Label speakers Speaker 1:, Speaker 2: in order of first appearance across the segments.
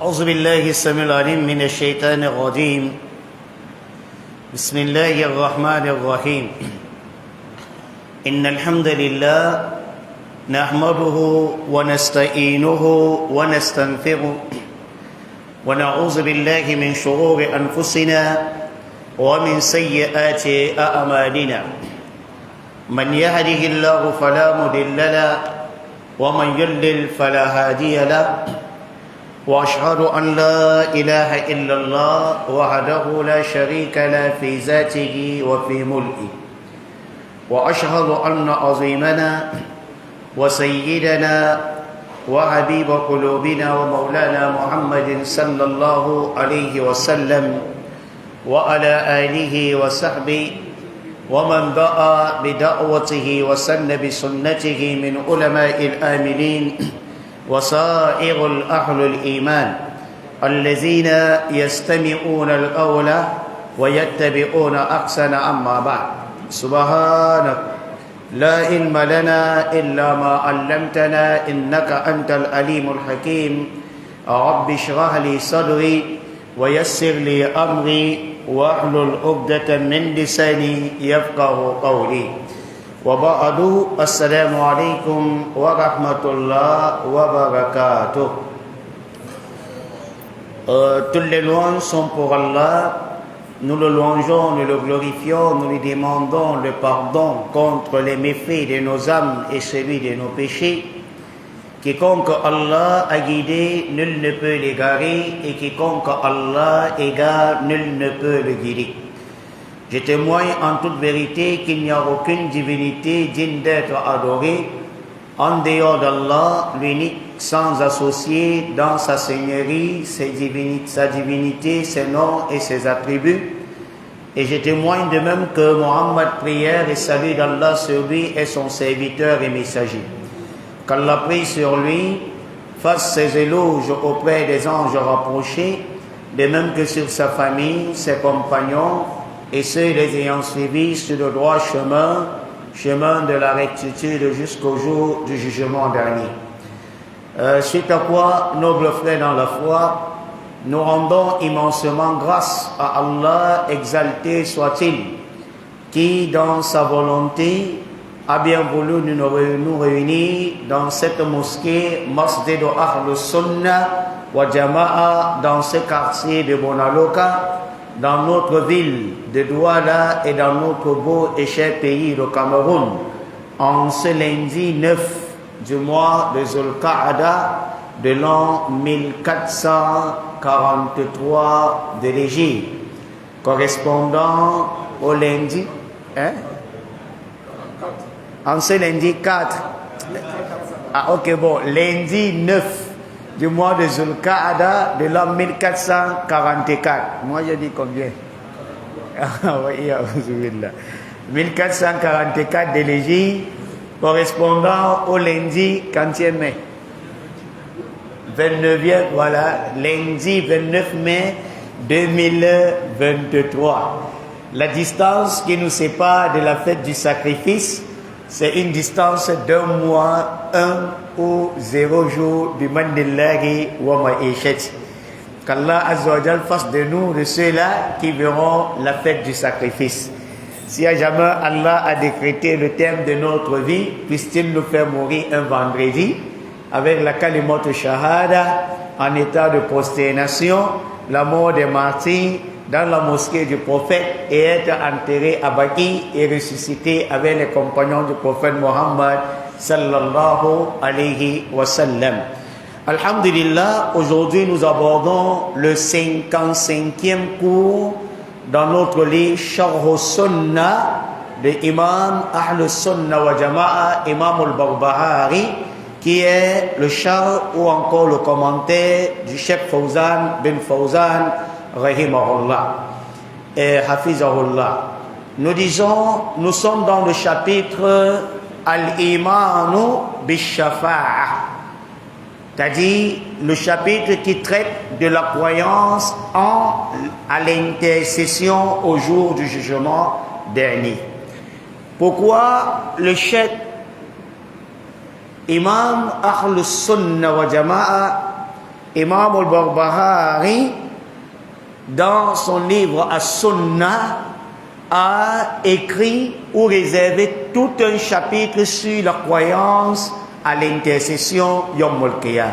Speaker 1: أعوذ بالله السميع العليم من الشيطان الرجيم. بسم الله الرحمن الرحيم. إن الحمد لله نحمده ونستعينه ونستغفره ونعوذ بالله من شرور أنفسنا ومن سيئات أعمالنا. من يهده الله فلا مضل له ومن يضلل فلا هادي له. وأشهد أن لا إله إلا الله وحده لا شريك له في ذاته وفي ملكه. وأشهد أن عظيمنا وسيدنا وحبيب قلوبنا ومولانا محمد صلى الله عليه وسلم وعلى آله وصحبه ومن دعا بدعوته وسن بسنته من علماء الآمنين وسائر الأهل الإيمان الذين يستمعون القول ويتبعون أحسن. أما بعد، سبحانك لا علم لنا إلا ما علمتنا إنك أنت العليم الحكيم. رب اشرح لي صدري ويسر لي أمري واحلل عقدة من لساني يفقه قولي. وبعد، السلام عليكم ورحمة الله وبركاته. Toutes les louanges sont pour Allah. Nous le louangeons, nous le glorifions, nous lui demandons le pardon contre les méfaits de nos âmes et celui de nos péchés. Quiconque Allah a guidé, nul ne peut l'égarer, et quiconque Allah égare, nul ne peut le guider. Je témoigne en toute vérité qu'il n'y a aucune divinité digne d'être adorée en dehors d'Allah, l'unique, sans associé dans sa seigneurie, sa divinité, ses noms et ses attributs. Et je témoigne de même que Mohammed, prière et salut d'Allah sur lui, est son serviteur et messager. Qu'Allah prie sur lui, fasse ses éloges auprès des anges rapprochés, de même que sur sa famille, ses compagnons, et ceux les ayant suivis sur le droit chemin, chemin de la rectitude jusqu'au jour du jugement dernier. Suite à quoi, nobles frères dans la foi, nous rendons immensement grâce à Allah, exalté soit-il, qui dans sa volonté a bien voulu nous réunir dans cette mosquée, Masjid Ahl Sunnah wa Jama'a, dans ce quartier de Bonaloka, dans notre ville de Douala et dans notre beau et cher pays, le Cameroun, en ce lundi 9 du mois de Zulqa'ada de l'an 1443 de l'Égypte, correspondant au lundi, en ce lundi 4, lundi 9 du mois de Zulqa'ada de l'an 1444. Moi je dis combien? 1444 de l'Égypte, correspondant au lundi 40e mai. 29e, voilà, lundi 29 mai 2023. La distance qui nous sépare de la fête du sacrifice, c'est une distance d'un mois, 1 ou 0 jours du Mandillahi wa Ma'ishat. Qu'Allah Azza wa Jal fasse de nous de ceux-là qui verront la fête du sacrifice. Si à jamais Allah a décrété le thème de notre vie, puisse-t-il nous faire mourir un vendredi avec la kalimat shahada en état de prosternation, la mort des martyrs dans la mosquée du prophète et être enterré à Baqi et ressuscité avec les compagnons du prophète Mohammed sallallahu alayhi wa sallam. Alhamdulillah, aujourd'hui nous abordons le 55e cours dans notre livre Sharh Sunnah de Imam Ahl Sunnah wa Jama'a, Imam al-Barbahari, qui est le char ou encore le commentaire du Cheikh Fawzan bin Fawzan rahimahullah et hafizahullah. Nous disons, nous sommes dans le chapitre Al-Imanu Bish-Shafa'a, c'est-à-dire le chapitre qui traite de la croyance à l'intercession au jour du jugement dernier. Pourquoi le Cheikh Imam Ahl Sunnah wa Jama'a Imam al-Barbahari, dans son livre As-Sunnah, a écrit ou réservé tout un chapitre sur la croyance à l'intercession Yawm al-Qiyamah.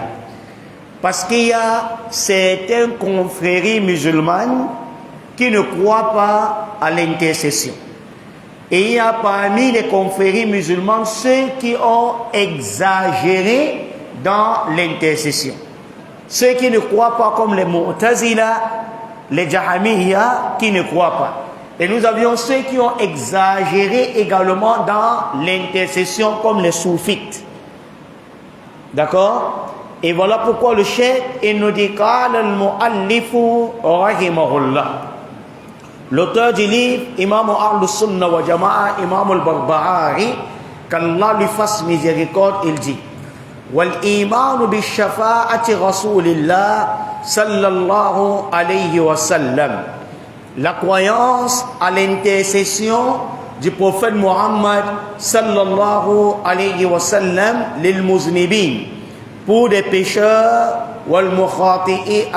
Speaker 1: Parce qu'il y a certaines confréries musulmanes qui ne croient pas à l'intercession. Et il y a parmi les confréries musulmanes ceux qui ont exagéré dans l'intercession. Ceux qui ne croient pas comme les Mu'tazila, les Jahamiya qui ne croient pas. Et nous avions ceux qui ont exagéré également dans l'intercession comme les Soufites. D'accord? Et voilà pourquoi le cheikh nous dit qala al-mu'allifu rahimahullah. L'auteur du livre, Imam al-Sunnah wa Jama'a, Imam al-Barbahari, qu'Allah lui fasse miséricorde, il dit wal-imanu bi-shafa'ati rasulillah sallallahu alayhi wa sallam. La croyance à l'intercession du prophète Muhammad sallallahu alayhi wa sallam lil muznibin, pour des pécheurs wal mukhati'in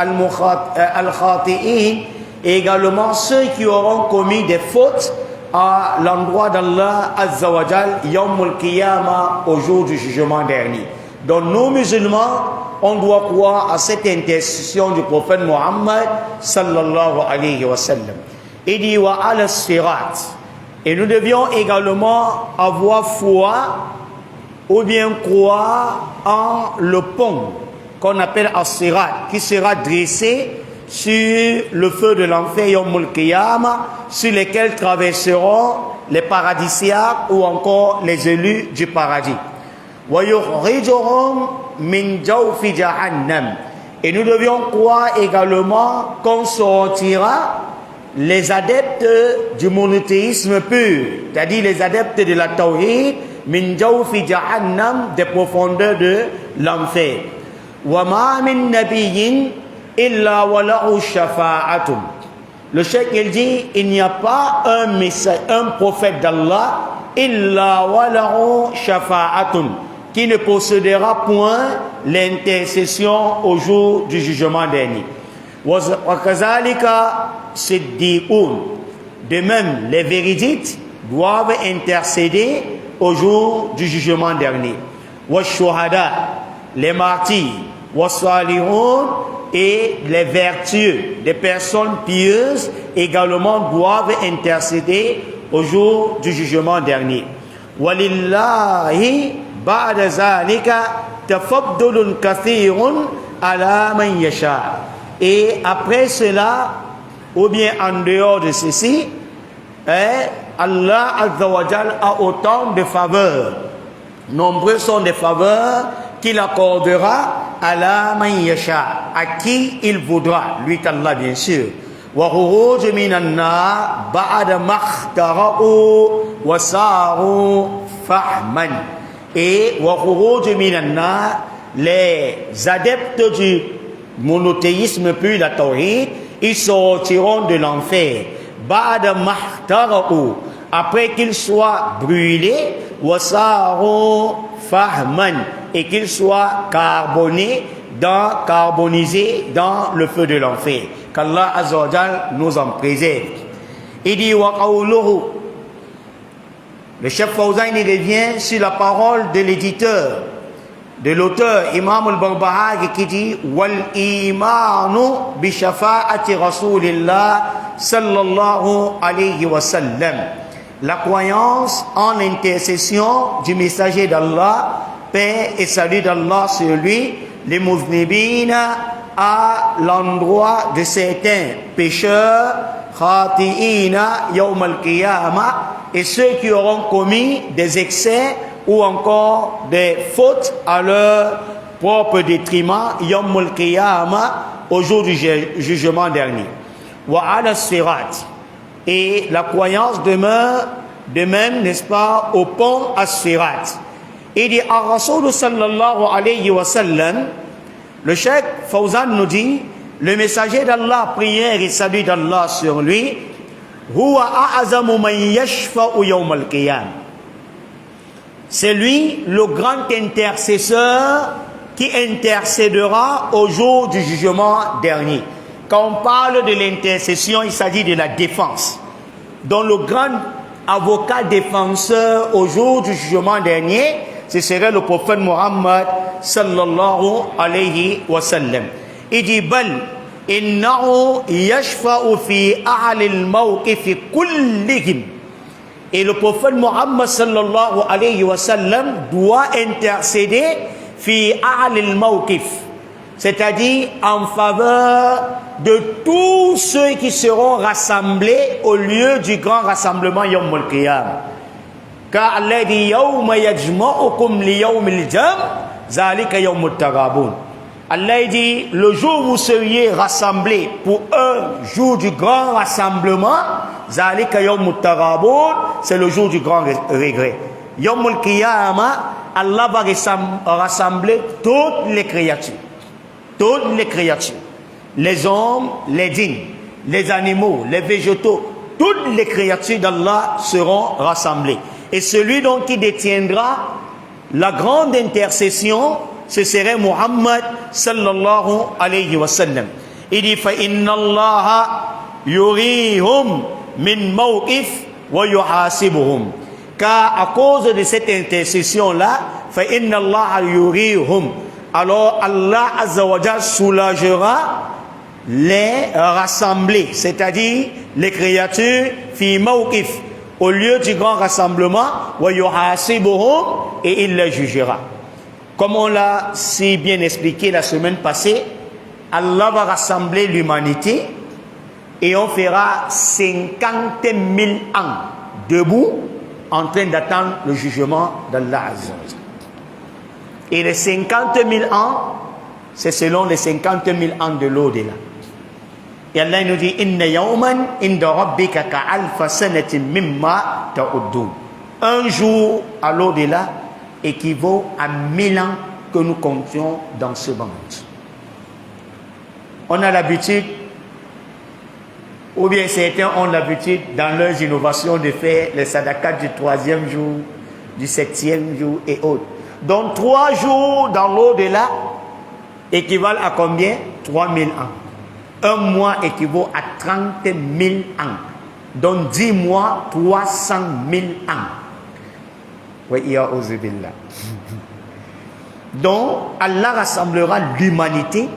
Speaker 1: al-khati'in, et également ceux qui auront commis des fautes à l'endroit d'Allah Azza wa Jal Yawmul Qiyamah, au jour du jugement dernier. Donc nous musulmans, on doit croire à cette intercession du prophète Muhammad sallallahu alayhi wa sallam. Il dit wa ala sirat, et nous devions également avoir foi ou bien croire en le pont qu'on appelle as-sirat, qui sera dressé sur le feu de l'enfer Yawmul Qiyamah, sur lesquels traverseront les paradisiaques ou encore les élus du paradis. Wa yukhrijuhum min jawfi jahannam, et nous devions croire également qu'on sortira les adeptes du monothéisme pur, c'est-à-dire les adeptes de la tawhid, min jawfi jahannam, des profondeurs de l'enfer. Wa ma min nabiyyin illa walahu shafa'atun. Le cheikh il dit il n'y a pas un prophète d'Allah illa walahu shafa'atun, qui ne possédera point l'intercession au jour du jugement dernier. Wa kazalika siddiqun, de même les véridiques doivent intercéder au jour du jugement dernier. Wa shuhada, les martyrs, wa salihun, et les vertueux, des personnes pieuses également doivent intercéder au jour du jugement dernier. Walillahi ba'da zalika tafaddulun kathirun ala man yasha. Et après cela, ou bien en dehors de ceci, Allah Azza wa Jal a autant de faveurs. Nombreux sont des faveurs qu'il accordera à la man yasha, à qui il voudra, lui Allah bien sûr. Wa khuruj minan nar ba'da makhtara'u wa saru fahman. Et wa khuruj minan nar, les adeptes du monothéisme puis la tawhid, ils sortiront de l'enfer ba'da makhtara'u, après qu'ils soient brûlés, wa saru fahman, et qu'ils soient carbonisés dans le feu de l'enfer. Qu'Allah Azza wa Jal nous en préserve. Il dit wa qawluhu, le chef Fawzan il revient sur la parole de l'éditeur, de l'auteur Imam al-Barbahari, qui dit wal imanu bi shafa'ati rasulillah sallallahu alayhi wa sallam. La croyance en l'intercession du messager d'Allah, paix et salut d'Allah sur lui, les muznibina, à l'endroit de certains pécheurs, khati'ina yawm al-qiyamah, et ceux qui auront commis des excès ou encore des fautes à leur propre détriment yawm al-qiyamah, au jour du jugement dernier. Wa ala sirat, et la croyance demeure de même, n'est-ce pas, au pont as-sirat. Il dit à Rasul sallallahu alayhi wa sallam, le cheikh Fawzan nous dit, le messager d'Allah, prière et salut d'Allah sur lui, huwa a'azamu man yashfa'u yawm al-qiyam, c'est lui le grand intercesseur qui intercédera au jour du jugement dernier. Quand on parle de l'intercession, il s'agit de la défense. Donc le grand avocat défenseur au jour du jugement dernier, ce serait le prophète Muhammad sallallahu alayhi wa sallam. Il dit bal innahu yashfa'u fi ahli al-mawqif kullihim. Et le prophète Muhammad sallallahu alayhi wa sallam doit intercéder fi ahli al-mawqif, c'est-à-dire en faveur de tous ceux qui seront rassemblés au lieu du grand rassemblement Yawm al-Qiyamah. Car Allah dit Yawma yajma'ukum li yawm al-jam' zalika yawm al-taghabun. Allah dit le jour où vous seriez rassemblés pour un jour du grand rassemblement, zalika yawm al-taghabun, c'est le jour du grand regret. Yawm al-Qiyamah, Allah va rassembler toutes les créatures. Toutes les créatures. Les hommes, les djinns, les animaux, les végétaux, toutes les créatures d'Allah seront rassemblées. Et celui donc qui détiendra la grande intercession, ce serait Muhammad sallallahu alayhi wa sallam. Il dit fa inna Allah yurihum min mawqif wa yuhasibuhum. Car à cause de cette intercession-là, fa inna Allah yurihum. Alors Allah Azza wa Jalla soulagera les rassemblés, c'est-à-dire les créatures fi mawqif, au lieu du grand rassemblement, wa yuhasibuhum, et il les jugera. Comme on l'a si bien expliqué la semaine passée, Allah va rassembler l'humanité et on fera 50 000 ans debout en train d'attendre le jugement d'Allah Azza wa Jalla. Et les 50 000 ans, c'est selon les 50 000 ans de l'au-delà. Et Allah nous dit inna yawman inda rabbika ka'alfa sanatin mimma ta'uddun. Un jour à l'au-delà équivaut à 1000 ans que nous comptions dans ce monde. On a l'habitude, ou bien certains ont l'habitude dans leurs innovations de faire les sadaqat du 3e jour, du 7e jour et autres. Donc 3 jours dans l'au-delà équivalent à combien? 3000 ans. Un mois équivaut à 30 000 ans. Donc 10 mois, 300 000 ans. Donc Allah rassemblera l'humanité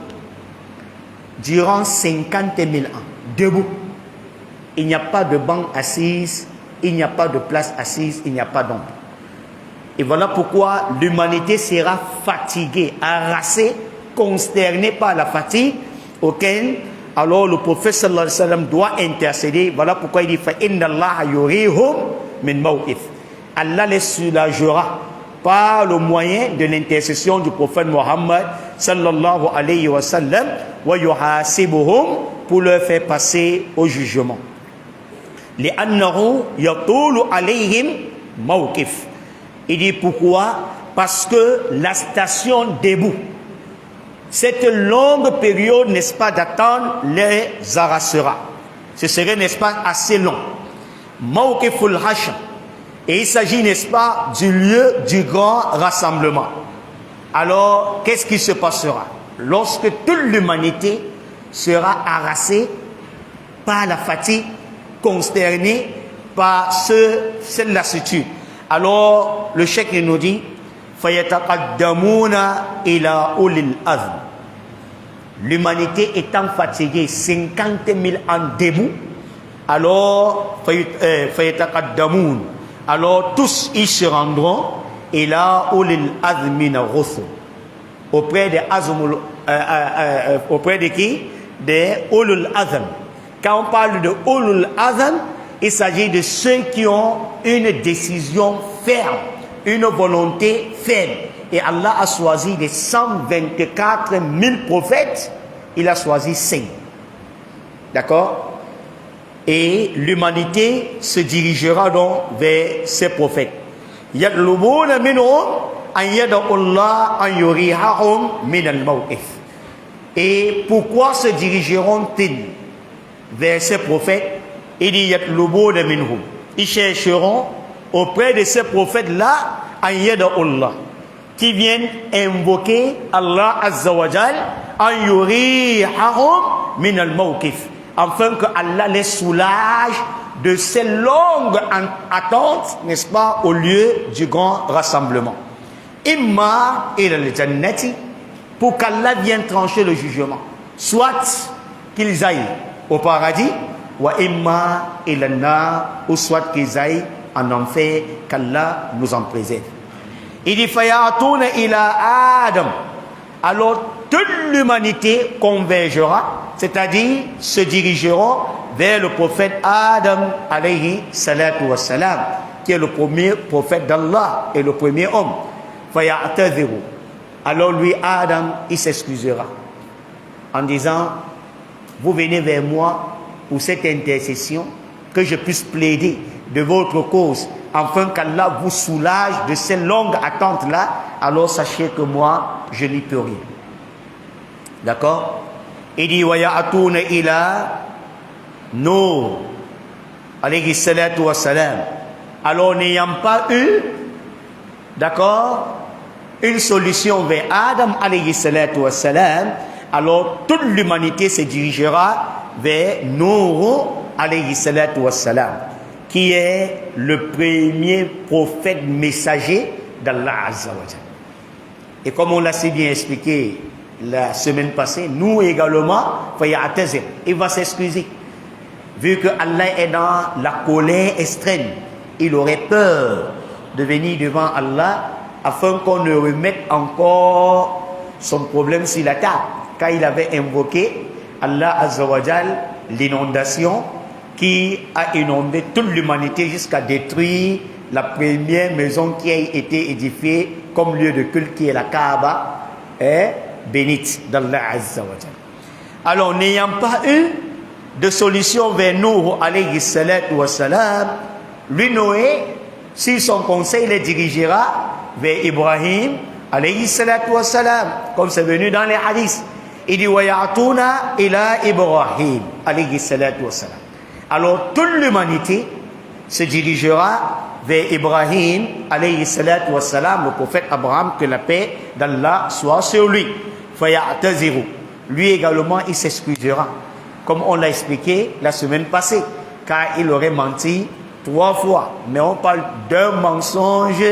Speaker 1: durant 50 000 ans, debout. Il n'y a pas de banc assise, il n'y a pas de place assise, il n'y a pas d'ombre. Et voilà pourquoi l'humanité sera fatiguée, harassée, consternée par la fatigue, auquel alors le prophète sallallahu alayhi wa sallam doit intercéder. Voilà pourquoi il dit fa inna Allah yurihum min mawqif. Allah les soulagera par le moyen de l'intercession du prophète Mohammed sallallahu alayhi wa sallam wa yuhasibuhum, pour leur faire passer au jugement. Li'annahu yatulu alayhim mawqif. Il dit pourquoi? Parce que la station debout, cette longue période, n'est-ce pas, d'attendre, les harassera. Ce serait, n'est-ce pas, assez long. Mawqiful hashr. Et il s'agit, n'est-ce pas, du lieu du grand rassemblement. Alors, qu'est-ce qui se passera? Lorsque toute l'humanité sera harassée par la fatigue, consternée par cette lassitude. Alors, le cheikh nous dit fayataqaddamuna ila ulil azm. L'humanité étant fatiguée, 50 000 ans debout, alors fayataqaddamun, alors tous ils se rendront ila ulil azmina rusul, auprès des azmul, auprès de qui? Des ulul azm. Quand on parle de ulul azm, il s'agit de ceux qui ont une décision ferme, une volonté ferme. Et Allah a choisi des 124 000 prophètes, il a choisi 5. D'accord? Et l'humanité se dirigera donc vers ces prophètes. Yadlubuna minhum an yad'ullah an yurihahum min al-mawqif. Et pourquoi se dirigeront-ils vers ces prophètes? Il dit yatlubuna minhum. Ils chercheront auprès de ces prophètes-là an yad'ullah, qui viennent invoquer Allah Azza wa Jal en yurihahum min al-mawqif, afin que Allah les soulage de ces longues attentes, n'est-ce pas, au lieu du grand rassemblement. Imma ila al-jannati, pour qu'Allah vienne trancher le jugement, soit qu'ils aillent au paradis, wa imma ila an-nar, ou soit qu'ils aillent en enfer, qu'Allah nous en préserve. Il dit fayatuna ila Adam, alors toute l'humanité convergera, c'est-à-dire se dirigera vers le prophète Adam alayhi salatu wassalam, qui est le premier prophète d'Allah et le premier homme. Fayatadhiru, alors lui Adam il s'excusera en disant, vous venez vers moi pour cette intercession, que je puisse plaider de votre cause, afin qu'Allah vous soulage de ces longues attentes-là, alors sachez que moi, je n'y peux rien. D'accord? Il dit, wa ya'atuna ila Nuh, alayhi salatu wa salam. Alors, n'ayant pas eu, d'accord, une solution vers Adam, alayhi salatu wa salam, alors toute l'humanité se dirigera vers Nuh, alayhi salatu wa salam, qui est le premier prophète messager d'Allah Azza wa Jalla. Et comme on l'a si bien expliqué la semaine passée, nous également, il va s'excuser. Vu que Allah est dans la colère extrême, il aurait peur de venir devant Allah afin qu'on ne remette encore son problème sur la table. Car il avait invoqué Allah Azza wa Jalla, l'inondation qui a inondé toute l'humanité jusqu'à détruire la première maison qui a été édifiée comme lieu de culte, qui est la Kaaba, est bénite d'Allah Azza wa Jalla. Alors, n'ayant pas eu de solution vers Nuh alayhi salatu wa salam, lui Noé, sur son conseil, les dirigera vers Ibrahim alayhi salatu wa salam, comme c'est venu dans les hadiths. Il dit wa ya'tuna ila Ibrahim alayhi salatu wa salam. Alors toute l'humanité se dirigera vers Ibrahim alayhi salatu wa salam, le prophète Abraham, que la paix d'Allah soit sur lui. Faya'taziru, lui également il s'excusera, comme on l'a expliqué la semaine passée, car il aurait menti 3 fois. Mais on parle d'un mensonge,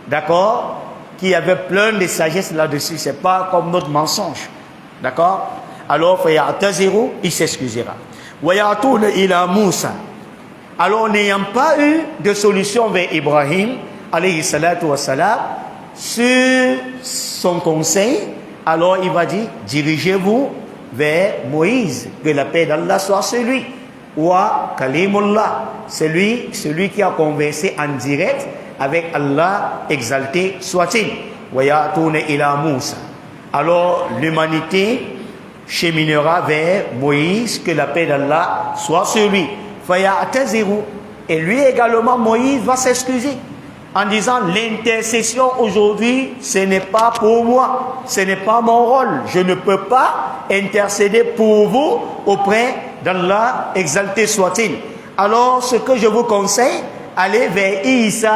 Speaker 1: d'accord, qui avait plein de sagesse là-dessus. C'est pas comme notre mensonge, d'accord. Alors faya'taziru, il s'excusera. Wayatuna ila Musa, alors n'ayant pas eu de solution vers Ibrahim alayhi salatu wa salam, sur son conseil, alors il va dire, dirigez-vous vers Moïse, que la paix d'Allah soit sur lui, wa kalimullah, celui qui a conversé en direct avec Allah, exalté soit-il. Wayatuna ila Musa, alors l'humanité cheminera vers Moïse, que la paix d'Allah soit sur lui. Faya'taziru, et lui également Moïse va s'excuser en disant, l'intercession aujourd'hui ce n'est pas pour moi, ce n'est pas mon rôle, je ne peux pas intercéder pour vous auprès d'Allah, exalté soit-il. Alors ce que je vous conseille, allez vers Isa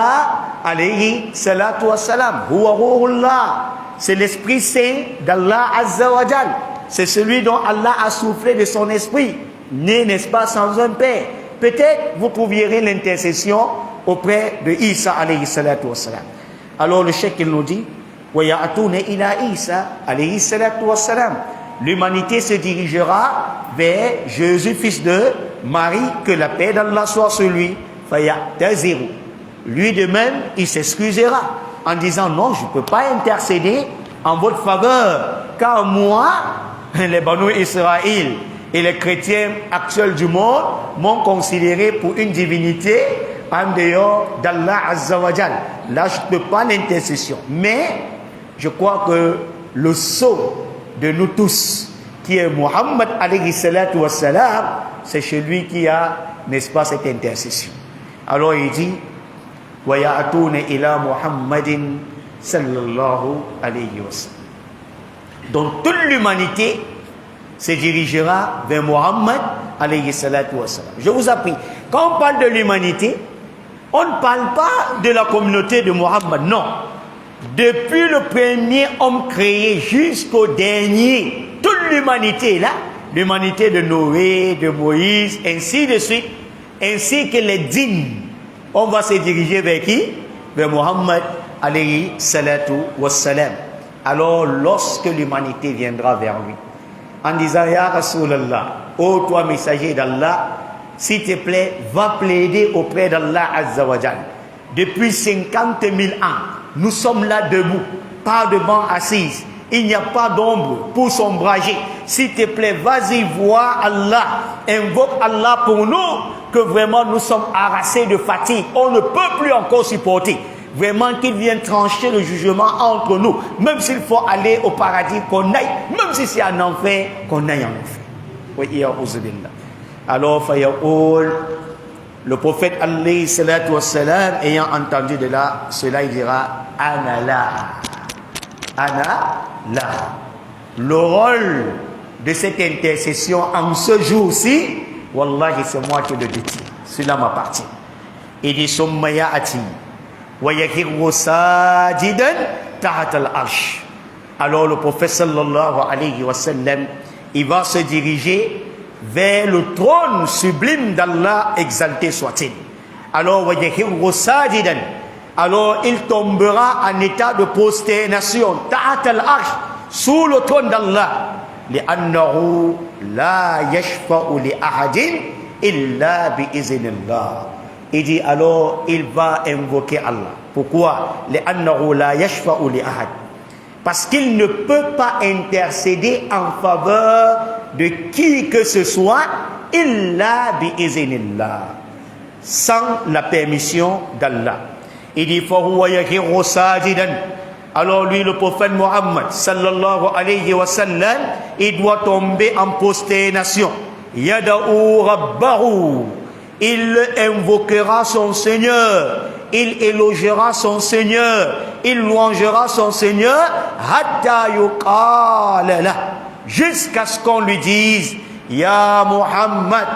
Speaker 1: alayhi salatu wassalam, huwa ruhullah, c'est l'Esprit Saint d'Allah Azza wa Jal, c'est celui dont Allah a soufflé de son esprit, né, n'est-ce pas, sans un père. Peut-être vous trouverez l'intercession auprès de Isa alayhi salatu wassalam. Alors le cheikh il nous dit, wa ya'tuna ila Isa alayhi salatu wassalam, l'humanité se dirigera vers Jésus, fils de Marie, que la paix d'Allah soit sur lui. Faya'taziru, lui de même il s'excusera en disant, non, je ne peux pas intercéder en votre faveur, car moi, les Banu Israël et les chrétiens actuels du monde m'ont considéré pour une divinité en dehors d'Allah Azza wa Jal. Là, je ne peux pas l'intercession. Mais je crois que le sceau de nous tous, qui est Muhammad alayhi salatu wa salam, c'est celui qui a, n'est-ce pas, cette intercession. Alors il dit, wa ya'tuna ila Muhammadin sallallahu alayhi wa sallam. Donc toute l'humanité se dirigera vers Muhammad alayhi salatu wa salam. Je vous appris, quand on parle de l'humanité, on ne parle pas de la communauté de Muhammad, non. Depuis le premier homme créé jusqu'au dernier, toute l'humanité est là, l'humanité de Noé, de Moïse, ainsi de suite, ainsi que les djinns. On va se diriger vers qui? Vers Mohammed alayhi salatu wassalam. Alors lorsque l'humanité viendra vers lui, en disant Ya Rasulallah, ô toi messager d'Allah, s'il te plaît, va plaider auprès d'Allah Azza wa Jal. Depuis 50 000 ans, nous sommes là debout, pas de banc assise. Il n'y a pas d'ombre pour s'ombrager. S'il te plaît, vas-y voir Allah. Invoque Allah pour nous, que vraiment nous sommes harassés de fatigue. On ne peut plus encore supporter. Vraiment qu'il vienne trancher le jugement entre nous. Même s'il faut aller au paradis, qu'on aille. Même si c'est en enfer, qu'on aille en enfer. Oui, alors, le prophète alayhi salatu wassalam, ayant entendu de là, cela il dira Ana la. Ana la. Le rôle de cette intercession en ce jour-ci, wallahi, c'est moi qui le détient. Cela m'appartient. Il dit Summa ya'ati wa yakhiru sajidan tahta al-arsh. Alors le prophète sallallahu alayhi wa sallam, il va se diriger vers le trône sublime d'Allah, exalté soit-il. Alors wa yakhiru sajidan. Alors il tombera en état de prosternation, tahta al-arsh, sous le trône d'Allah. لأنه لا يشفع لأحد إلا بإذن الله. Il dit alors il va invoquer Allah. Pourquoi? لأنه لا يشفع لأحد. Parce qu'il ne peut pas intercéder en faveur de qui que ce soit إلا بإذن الله, sans la permission d'Allah. Il dit فهو يخر ساجدا. Alors lui, le prophète Mohammed sallallahu alayhi wa sallam, il doit tomber en prosternation. Yada'u rabbahu. Il invoquera son Seigneur. Il élogiera son Seigneur. Il louangera son Seigneur. Hatta yuqala lah. Jusqu'à ce qu'on lui dise Ya Muhammad,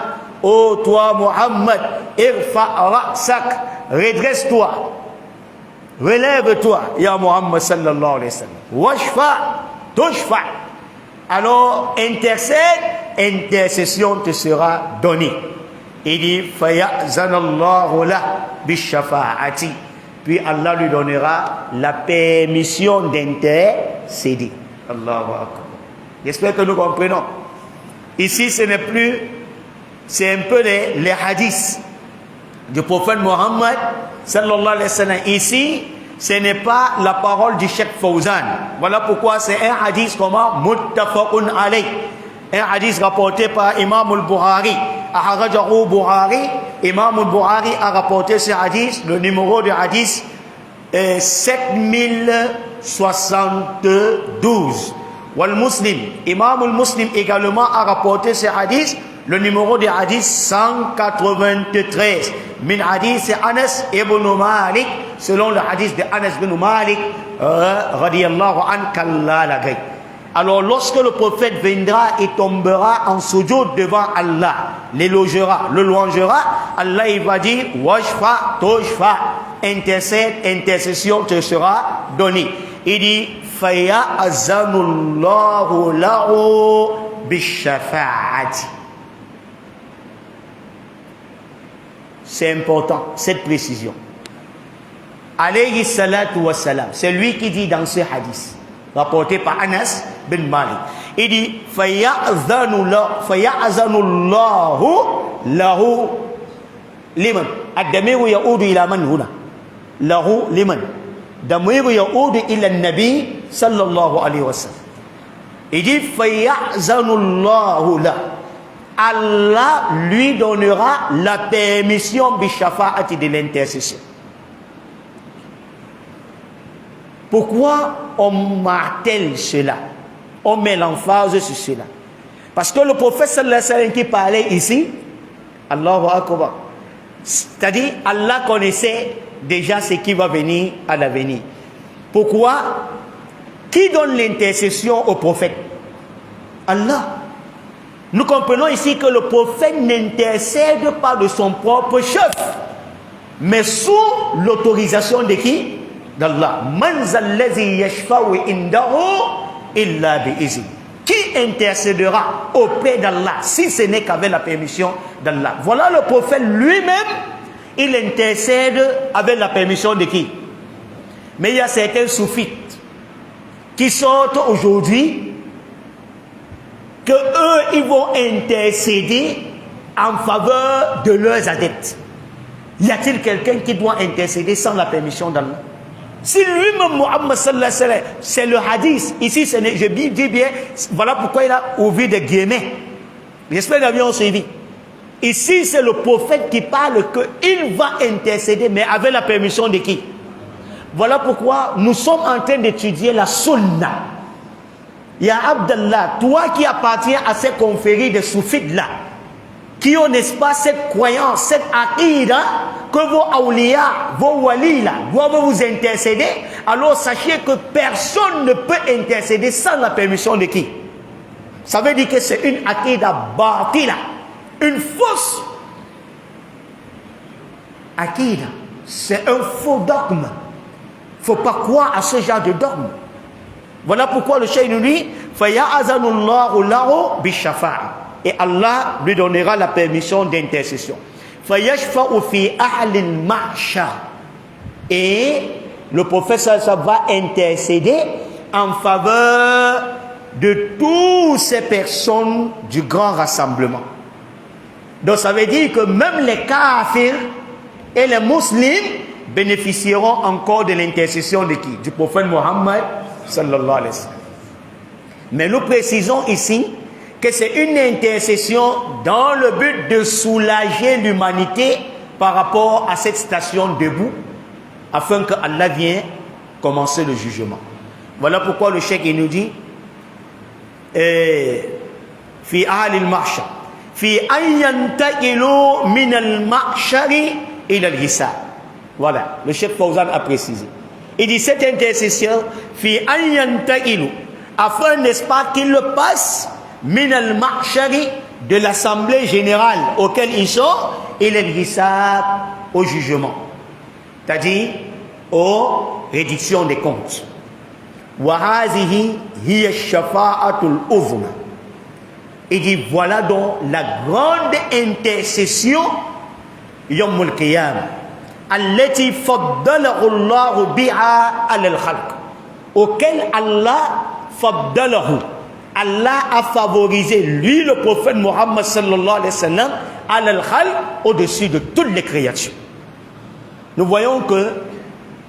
Speaker 1: ô toi Muhammad, irfa ra'sak, redresse-toi. Relève-toi, Ya Muhammad sallallahu alayhi wa sallam. Washfa, tushfa. Alors, intercède, intercession te sera donnée. Il dit, fayazanallahu la bishafa'ati. Puis Allah lui donnera la permission d'intercéder. Allahu Akbar. J'espère que nous comprenons. Ici, ce n'est plus, c'est un peu les hadiths du prophète Mohammed sallallahu alayhi wa sallam. Ici, ce n'est pas la parole du Cheikh Fawzan. Voilà pourquoi c'est un hadith comment muttafaqun alayh. Un hadith rapporté par Imam al-Bukhari. Aharajahu Bukhari. Imam al-Bukhari a rapporté ce hadith. Le numéro de hadith est 7072. Wal Muslim. Imam al-Muslim également a rapporté ce hadith. Le numéro de hadith 193. Min hadith Anas ibn Malik, selon le hadith de Anas ibn Malik radiyallahu an kalla lagay. Alors lorsque le prophète viendra et tombera en sujoud devant Allah, l'élogiera, le louangera, Allah il va dire washfa tushfa, intercède, intercession te sera donnée. Il dit faya azanullahu lahu bishafa'ati. C'est important, cette précision. Alayhi salatu wassalam, c'est lui qui dit dans ce hadith, rapporté par Anas bin Malik. Il dit, faya'azanullahu lahu liman. Ad-damiru ya'udu ila man huna. Lahu liman. Damiru ya'udu ila nabi sallallahu alayhi wa sallam. Il dit, faya'azanullahu lahu. Allah lui donnera la permission bishafa'ati de l'intercession. Pourquoi on martèle cela? On met l'emphase sur cela. Parce que le prophète sallallahu alayhi wa sallam qui parlait ici, Allahu Akbar, c'est-à-dire Allah connaissait déjà ce qui va venir à l'avenir. Pourquoi? Qui donne l'intercession au prophète? Allah. Nous comprenons ici que le prophète n'intercède pas de son propre chef, mais sous l'autorisation de qui? d'Allah. Man zallazi yashfa'u indahu illa bi'izni. Qui intercédera auprès d'Allah si ce n'est qu'avec la permission d'Allah? Voilà le prophète lui-même, il intercède avec la permission de qui? Mais il y a certains soufites qui sortent aujourd'hui que eux, ils vont intercéder en faveur de leurs adeptes. Y a-t-il quelqu'un qui doit intercéder sans la permission d'Allah? Si lui-même, Muhammad sallallahu alayhi wa sallam, c'est le hadith, ici, je dis bien, voilà pourquoi il a ouvert des guillemets. J'espère que nous avons suivi. Ici, c'est le prophète qui parle qu'il va intercéder, mais avec la permission de qui? Voilà pourquoi nous sommes en train d'étudier la sunna. Ya Abdallah, toi qui appartiens à ces confréries de soufites-là, qui ont, n'est-ce pas, cette croyance, cette aqida, que vos awliya, vos walis là, doivent vous intercéder, alors sachez que personne ne peut intercéder sans la permission de qui? Ça veut dire que c'est une aqida batila, une fausse aqida. C'est un faux dogme. Il ne faut pas croire à ce genre de dogme. Voilà pourquoi le cheikh nous dit Faya'azanullahu lahu bishafa'a. Et Allah lui donnera la permission d'intercession. Fayashfa'u fi ahlil ma'shar. Et le prophète va intercéder en faveur de toutes ces personnes du grand rassemblement. Donc ça veut dire que même les kafirs et les musulmans bénéficieront encore de l'intercession de qui? Du prophète Mohammed sallallahu alayhi wa sallam. Mais nous précisons ici que c'est une intercession dans le but de soulager l'humanité par rapport à cette station debout, afin que Allah vienne commencer le jugement. Voilà pourquoi le cheikh nous dit fi ahli al-mahshar fi an yantaqilu min al-mahshari ila al-hisab. Voilà, le cheikh Fawzan a précisé. Il dit cette intercession fi an yantaqilu, afin, n'est-ce pas, qu'il le passe min al-mahshari, de l'assemblée générale auquel ils sont, ila al-hisab, au jugement, c'est-à-dire aux réductions des comptes. وَهَذِهِ هِيَ الشَّفَاعَةُ الْعُظْمَى. Il dit voilà donc la grande intercession يوم القيامة التي فضله الله بها على الخلق, auquel Allah فضله, Allah a favorisé lui le prophète Mohammed sallallahu alayhi wa sallam على الخلق, au-dessus de toutes les créatures. Nous voyons que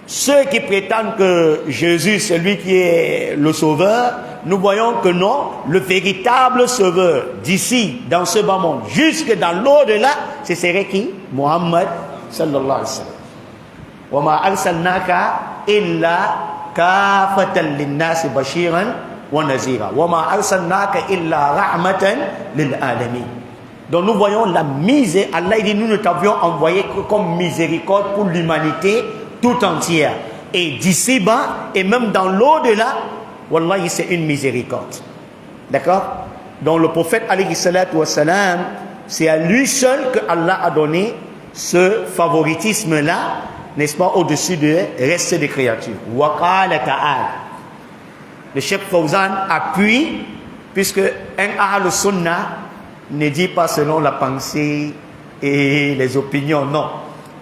Speaker 1: ceux qui prétendent que Jésus c'est lui qui est le sauveur, nous voyons que non, le véritable sauveur d'ici, dans ce bas monde, jusque dans l'au-delà, ce serait qui? Mohammed sallallahu alayhi wa sallam. Wa ma arsalnaka illa kafatan lin-nas bashiran wa nazira. Wa ma arsalnaka illa rahmatan lil-alamin. Donc nous voyons la misère. Allah dit nous ne t'avions envoyé que comme miséricorde pour l'humanité tout entière. Et d'ici-bas, et même dans l'au-delà, wallahi, c'est une miséricorde. D'accord? Donc le prophète, alayhi salatu wa salam, c'est à lui seul que Allah a donné ce favoritisme-là, n'est-ce pas, au-dessus du reste des créatures. Wa qala ta'ala. Le cheikh Fawzan appuie, puisque un Ahl Sunnah ne dit pas selon la pensée et les opinions, non.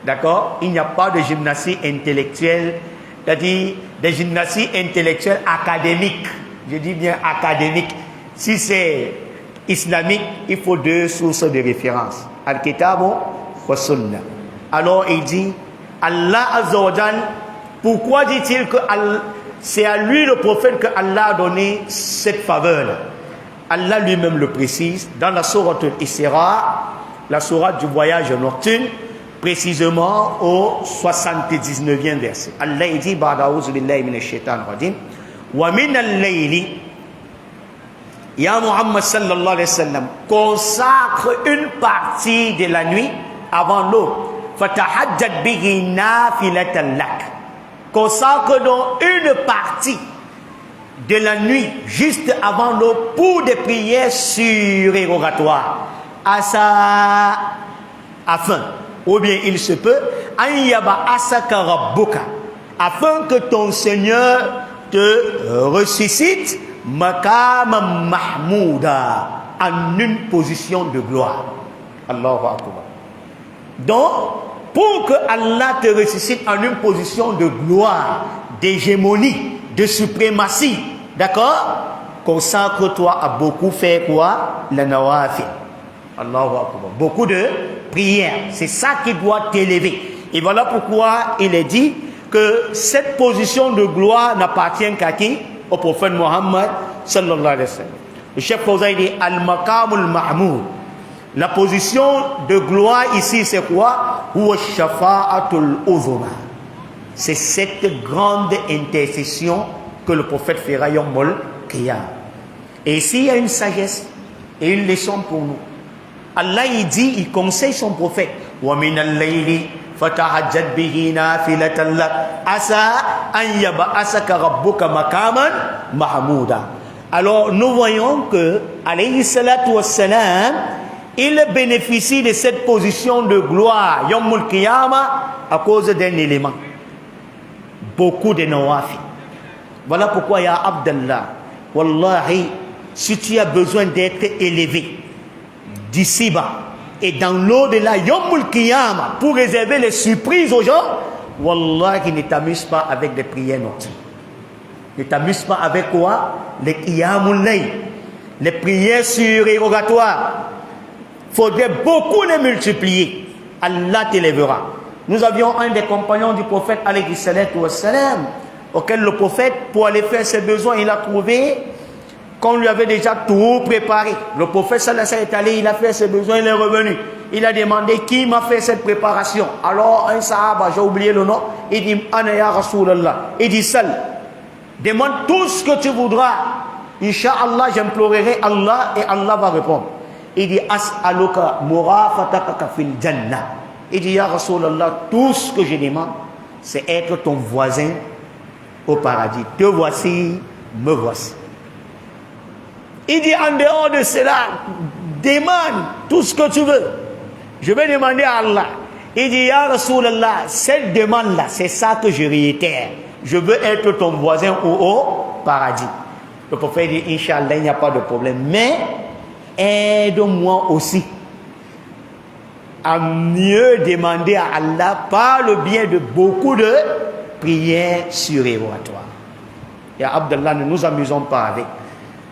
Speaker 1: D'accord? Il n'y a pas de gymnasie intellectuelle, c'est-à-dire des gymnasies intellectuelles académiques. Je dis bien académiques. Si c'est islamique, il faut deux sources de référence. Al-Kitabu wa Sunnah. Alors il dit, Allah Azza wa Jal, pourquoi dit-il que c'est à lui le prophète que Allah a donné cette faveur-là? Allah lui-même le précise dans la sourate Al-Isra, la sourate du voyage nocturne, précisément au 79e verset. Allah dit ba'da'ouz billahi minash shaitanir rajim wa minal layli, ya Muhammad sallallahu alayhi wa sallam, consacre une partie de la nuit avant l'aube, fatahajjad bihi nafilatan lak, consacre donc une partie de la nuit juste avant l'aube pour des prières surérogatoires afin, ou bien il se peut, an yaba asaka rabbuka, afin que ton Seigneur te ressuscite Maqam Mahmouda, en une position de gloire. Allahu Akbar. Donc, pour que Allah te ressuscite en une position de gloire, d'hégémonie, de suprématie, d'accord? Consacre-toi à beaucoup faire quoi? La nawafil. Allahu Akbar. Beaucoup de prières. C'est ça qui doit t'élever. Et voilà pourquoi il est dit que cette position de gloire n'appartient qu'à qui? Au prophète Mohammed sallallahu alayhi wa sallam. Le chef Fawzan dit Al-Maqamul Mahmoud. La position de gloire ici, c'est quoi? Huwa shafa'atul uzma. C'est cette grande intercession que le prophète fera yawmul qiyam. Et ici, il y a une sagesse et une leçon pour nous. Allah, il dit, il conseille son prophète. Wa min al-layli fatahajjad bihi nafilatan lak asa an yab'asaka rabbuka maqaman mahmouda. Alors, nous voyons que, alayhi salatu wassalam, il bénéficie de cette position de gloire, Yawmul Qiyamah, à cause d'un élément. Beaucoup de nawafil. Voilà pourquoi, ya Abdallah, wallahi, si tu as besoin d'être élevé d'ici-bas et dans l'au-delà, Yawmul Qiyamah, pour réserver les surprises aux gens, wallahi, ne t'amuse pas avec des prières nocturnes. Ne t'amuse pas avec quoi? Les Qiyamul Layl, les prières surérogatoires. Faudrait beaucoup les multiplier. Allah t'élèvera. Nous avions un des compagnons du prophète alayhi salatu wassalam, auquel le prophète, pour aller faire ses besoins, il a trouvé qu'on lui avait déjà tout préparé. Le prophète sallallahu alayhi wa sallam est allé, il a fait ses besoins, il est revenu. Il a demandé qui m'a fait cette préparation. Alors un sahaba, j'ai oublié le nom, il dit Ana ya Rasulallah. Il dit Sal, demande tout ce que tu voudras. Inch'Allah, j'implorerai Allah et Allah va répondre. Il dit As'aluka murafataka fil jannah. Il dit Ya Rasulallah, tout ce que je demande, c'est être ton voisin au paradis. Te voici, me voici. Il dit en dehors de cela, demande tout ce que tu veux. Je vais demander à Allah. Il dit Ya Rasulallah, cette demande-là, c'est ça que je réitère. Je veux être ton voisin au paradis. Le prophète dit Inch'Allah, il n'y a pas de problème. Mais aide-moi aussi à mieux demander à Allah par le biais de beaucoup de prières surérogatoires. Et Abdallah, ne nous amusons pas avec.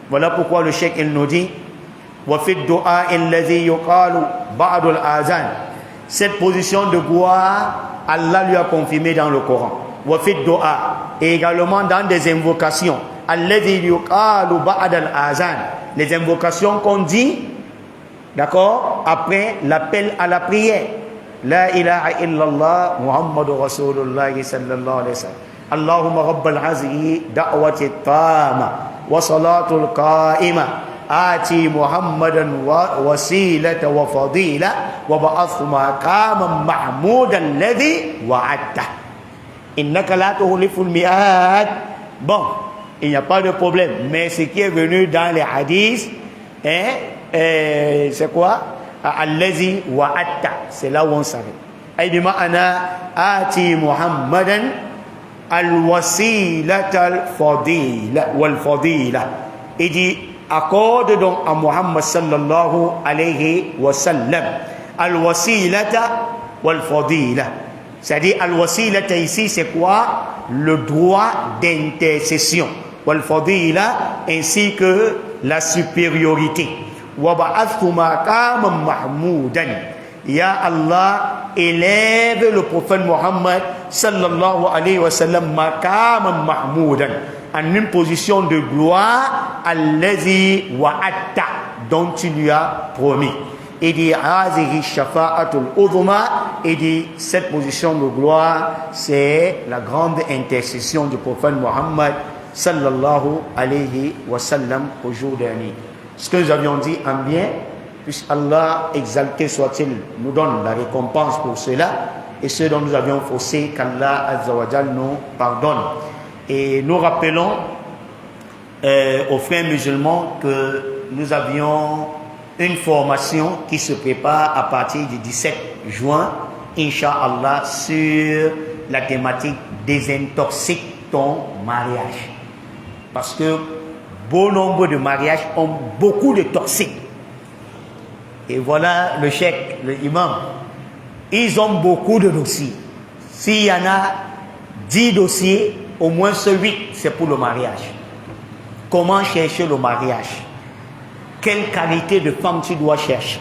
Speaker 1: Voilà pourquoi le cheikh il nous dit وَفِي الدُّعَاءِ الَّذِي يُقَالُ بَعْدُ الْآذَانِ. Cette position de gloire, Allah lui a confirmé dans le Coran. وَفِي الدُّعَاء, et également dans des invocations. الَّذِي يُقَالُ بَعْدَ الْآذَانِ, les invocations qu'on dit, d'accord, après l'appel à la prière. La ilaha illallah Muhammadur Rasulullah sallallahu alayhi wa sallam. Allahumma rabbal azihi da'wati tama wa salatul qa'ima ati Muhammadan wasilata wa fadila wa ba'athu maqaman mahmoudan alladhi wa'adta innaka la tuhlifu al-mi'ad. Bon, il n'y a pas de problème, mais ce qui est venu dans les hadiths, c'est quoi? Allazi wa'atta, c'est là où on s'arrête. Aïdima ana ati Muhammadan al-wasilata al-fadila wal-fadila. Il dit accorde donc à Muhammad sallallahu alayhi wa sallam al-wasilata wal-fadila. C'est-à-dire al-wasilata ici c'est quoi? Le droit d'intercession, wal-fadila, ainsi que la supériorité. وَبَعَثْتُ مَقَامًا مَحْمُودًا. Ya Allah, élève le prophète Mohammed sallallahu alayhi wa sallam maqaman mahmoudan, en une position de gloire, allazi wa'atta, dont tu lui as promis. Il dit hazihi shafa'atul uzma, il dit cette position de gloire, c'est la grande intercession du prophète Mohammed sallallahu alayhi wa sallam au jour dernier. Ce que nous avions dit en bien, puisque Allah, exalté soit-il, nous donne la récompense pour cela, et ce dont nous avions faussé, qu'Allah Azza wa Jal nous pardonne. Et nous rappelons aux frères musulmans que nous avions une formation qui se prépare à partir du 17 juin, Inch'Allah, sur la thématique désintoxique ton mariage. Parce que bon nombre de mariages ont beaucoup de toxiques. Et voilà le cheikh, le imam. Ils ont beaucoup de dossiers. S'il y en a 10 dossiers, au moins 8, c'est pour le mariage. Comment chercher le mariage? Quelle qualité de femme tu dois chercher?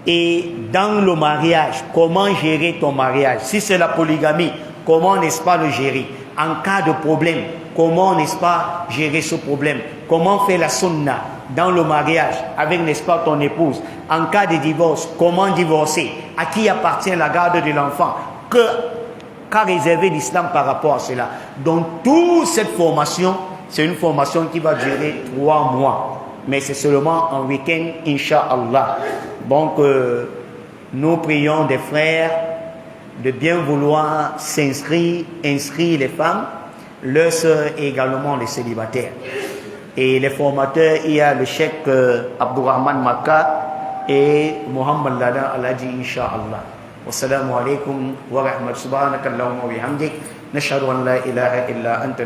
Speaker 1: Et dans le mariage, comment gérer ton mariage? Si c'est la polygamie, comment n'est-ce pas le gérer? En cas de problème, comment n'est-ce pas gérer ce problème? Comment faire la sunna dans le mariage avec n'est-ce pas ton épouse? En cas de divorce, comment divorcer? À qui appartient la garde de l'enfant? Qu'a réservé l'islam par rapport à cela? Donc toute cette formation, c'est une formation qui va durer 3 mois. Mais c'est seulement un week-end, Inch'Allah. Donc, nous prions des frères de bien vouloir inscrire les femmes, leurs sœurs et également les célibataires. Et les formateurs, il y a le cheikh Abdourahman Makka et Mohamed Lada Aladji, Inch'Allah. Wassalamu alaikum wa rahmatullahi wa bihamdik. Nashhadu an la ilaha illa anta